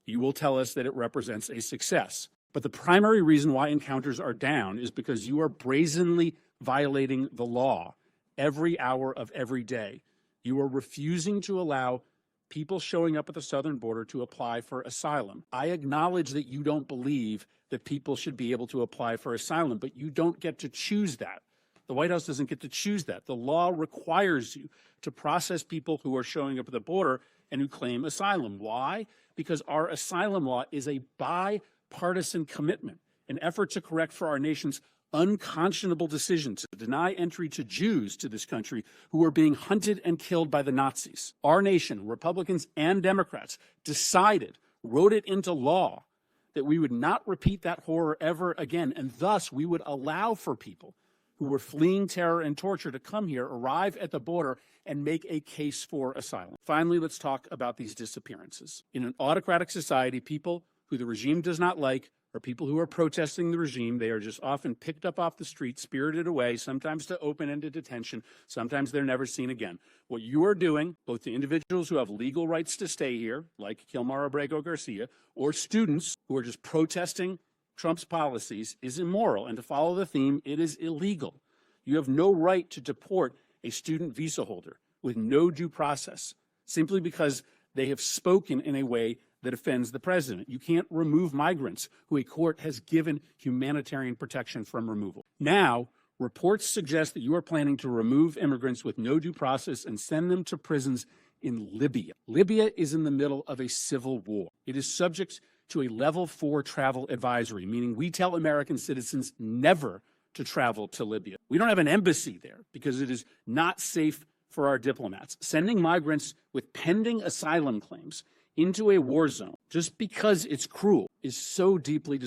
You will tell us that it represents a success. But the primary reason why encounters are down is because you are brazenly violating the law every hour of every day. You are refusing to allow people showing up at the southern border to apply for asylum. I acknowledge that you don't believe that people should be able to apply for asylum, but you don't get to choose that. The White House doesn't get to choose that. The law requires you to process people who are showing up at the border and who claim asylum. Why? Because our asylum law is a bipartisan commitment, an effort to correct for our nation's unconscionable decision to deny entry to Jews to this country who were being hunted and killed by the Nazis. Our nation, Republicans and Democrats, decided, wrote it into law, that we would not repeat that horror ever again, and thus we would allow for people who were fleeing terror and torture to come here, arrive at the border, and make a case for asylum. Finally, let's talk about these disappearances. In an autocratic society, people who the regime does not like or people who are protesting the regime, they are just often picked up off the street, spirited away, sometimes to open-ended detention, sometimes they're never seen again. What you are doing, both the individuals who have legal rights to stay here, like Kilmar Abrego Garcia, or students who are just protesting Trump's policies, is immoral. And to follow the theme, it is illegal. You have no right to deport a student visa holder with no due process, simply because they have spoken in a way that offends the president. You can't remove migrants who a court has given humanitarian protection from removal. Now, reports suggest that you are planning to remove immigrants with no due process and send them to prisons in Libya. Libya is in the middle of a civil war. It is subject to a level 4 travel advisory, meaning we tell American citizens never to travel to Libya. We don't have an embassy there because it is not safe for our diplomats. Sending migrants with pending asylum claims into a war zone just because it's cruel is so deeply